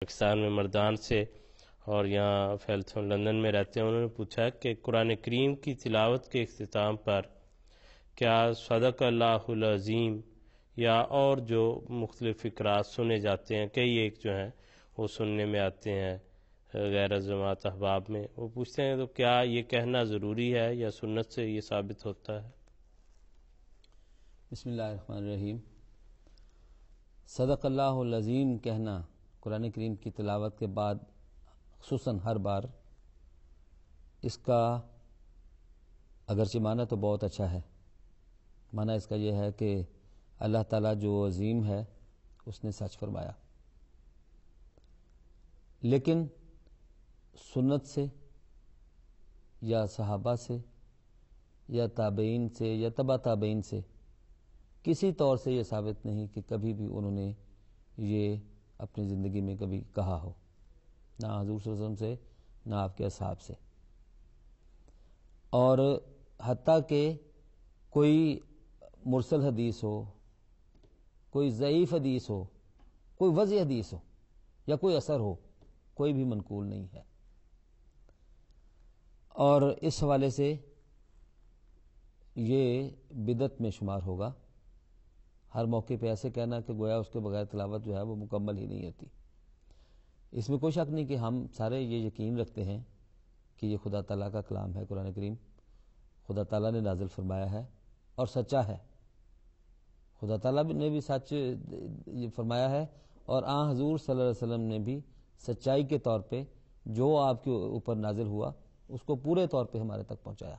پاکستان میں مردان سے اور یہاں فیلتھون لندن میں رہتے ہیں، انہوں نے پوچھا کہ قرآن کریم کی تلاوت کے اختتام پر کیا صدق اللہ العظیم یا اور جو مختلف فقرات سنے جاتے ہیں، کئی ایک جو ہیں وہ سننے میں آتے ہیں غیر جماعت احباب میں، وہ پوچھتے ہیں تو کیا یہ کہنا ضروری ہے یا سنت سے یہ ثابت ہوتا ہے؟ بسم اللہ الرحمن الرحیم۔ صدق اللہ العظیم کہنا قرآن کریم کی تلاوت کے بعد خصوصاً ہر بار، اس کا اگرچہ معنی تو بہت اچھا ہے۔ معنی اس کا یہ ہے کہ اللہ تعالیٰ جو عظیم ہے اس نے سچ فرمایا، لیکن سنت سے یا صحابہ سے یا تابعین سے یا تبع تابعین سے کسی طور سے یہ ثابت نہیں کہ کبھی بھی انہوں نے یہ اپنی زندگی میں کبھی کہا ہو، نہ حضور صلی اللہ علیہ وسلم سے نہ آپ کے اصحاب سے۔ اور حتیٰ کہ کوئی مرسل حدیث ہو، کوئی ضعیف حدیث ہو، کوئی وضعی حدیث ہو یا کوئی اثر ہو، کوئی بھی منقول نہیں ہے۔ اور اس حوالے سے یہ بدعت میں شمار ہوگا، ہر موقع پہ ایسے کہنا کہ گویا اس کے بغیر تلاوت جو ہے وہ مکمل ہی نہیں ہوتی۔ اس میں کوئی شک نہیں کہ ہم سارے یہ یقین رکھتے ہیں کہ یہ خدا تعالیٰ کا کلام ہے، قرآن کریم خدا تعالیٰ نے نازل فرمایا ہے اور سچا ہے۔ خدا تعالیٰ نے بھی سچ فرمایا ہے اور حضور صلی اللہ علیہ وسلم نے بھی سچائی کے طور پہ جو آپ کے اوپر نازل ہوا اس کو پورے طور پہ ہمارے تک پہنچایا۔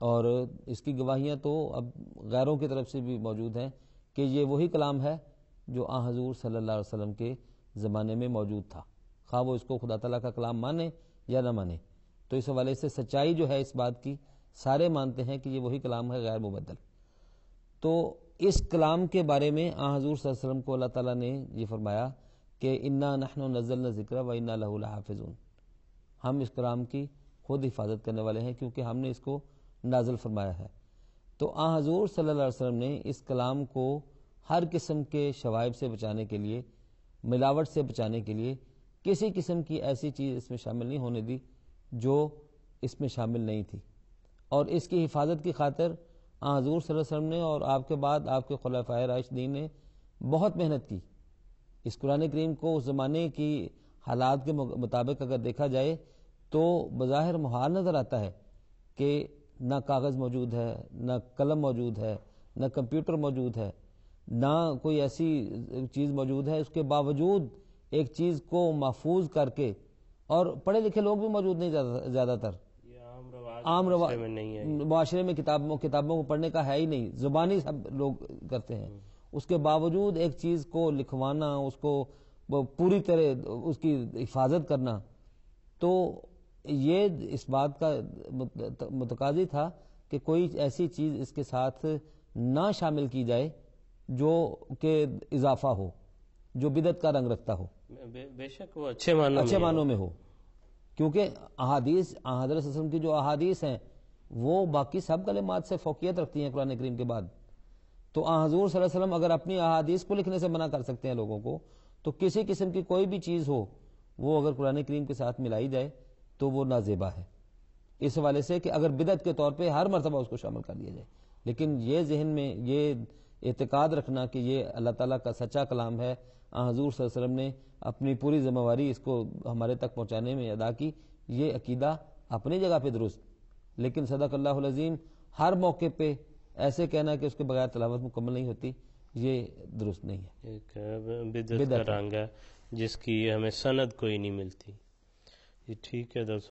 اور اس کی گواہیاں تو اب غیروں کی طرف سے بھی موجود ہیں کہ یہ وہی کلام ہے جو حضور صلی اللہ علیہ وسلم کے زمانے میں موجود تھا، خواہ وہ اس کو خدا تعالیٰ کا کلام مانے یا نہ مانے۔ تو اس حوالے سے سچائی جو ہے اس بات کی سارے مانتے ہیں کہ یہ وہی کلام ہے غیر مبدل۔ تو اس کلام کے بارے میں حضور صلی اللہ علیہ وسلم کو اللہ تعالیٰ نے یہ فرمایا کہ انا نحن نزلنا الذکر و انا لہ لحافظون، ہم اس کلام کی خود حفاظت کرنے والے ہیں کیونکہ ہم نے اس کو نازل فرمایا ہے۔ تو حضور صلی اللہ علیہ وسلم نے اس کلام کو ہر قسم کے شوائب سے بچانے کے لیے، ملاوٹ سے بچانے کے لیے کسی قسم کی ایسی چیز اس میں شامل نہیں ہونے دی جو اس میں شامل نہیں تھی۔ اور اس کی حفاظت کی خاطر حضور صلی اللہ علیہ وسلم نے اور آپ کے بعد آپ کے خلفائے راشدین نے بہت محنت کی۔ اس قرآن کریم کو اس زمانے کی حالات کے مطابق اگر دیکھا جائے تو بظاہر محال نظر آتا ہے کہ نہ کاغذ موجود ہے، نہ قلم موجود ہے، نہ کمپیوٹر موجود ہے، نہ کوئی ایسی چیز موجود ہے، اس کے باوجود ایک چیز کو محفوظ کر کے، اور پڑھے لکھے لوگ بھی موجود نہیں زیادہ تر، عام معاشرے میں کتابوں کو پڑھنے کا ہے ہی نہیں، زبانی سب لوگ کرتے ہیں۔ اس کے باوجود ایک چیز کو لکھوانا، اس کو پوری طرح اس کی حفاظت کرنا، تو یہ اس بات کا متقاضی تھا کہ کوئی ایسی چیز اس کے ساتھ نہ شامل کی جائے جو کہ اضافہ ہو، جو بدعت کا رنگ رکھتا ہو، بے شک وہ اچھے معنوں میں ہو، کیونکہ احادیث حضرت صلی اللہ علیہ وسلم کی جو احادیث ہیں وہ باقی سب کلمات سے فوقیت رکھتی ہیں قرآن کریم کے بعد۔ تو حضور صلی اللہ علیہ وسلم اگر اپنی احادیث کو لکھنے سے منع کر سکتے ہیں لوگوں کو، تو کسی قسم کی کوئی بھی چیز ہو وہ اگر قرآن کریم کے ساتھ ملائی جائے تو وہ نازیبا ہے، اس حوالے سے کہ اگر بدعت کے طور پہ ہر مرتبہ اس کو شامل کر دیا جائے۔ لیکن یہ ذہن میں یہ اعتقاد رکھنا کہ یہ اللہ تعالیٰ کا سچا کلام ہے، حضور صلی اللہ علیہ وسلم نے اپنی پوری ذمہ داری اس کو ہمارے تک پہنچانے میں ادا کی، یہ عقیدہ اپنی جگہ پہ درست، لیکن صدق اللہ العظیم ہر موقع پہ ایسے کہنا کہ اس کے بغیر تلاوت مکمل نہیں ہوتی، یہ درست نہیں ہے، ایک بدعت کا رنگ ہے جس کی ہمیں سند کوئی نہیں ملتی۔ یہ ٹھیک ہے دوستو۔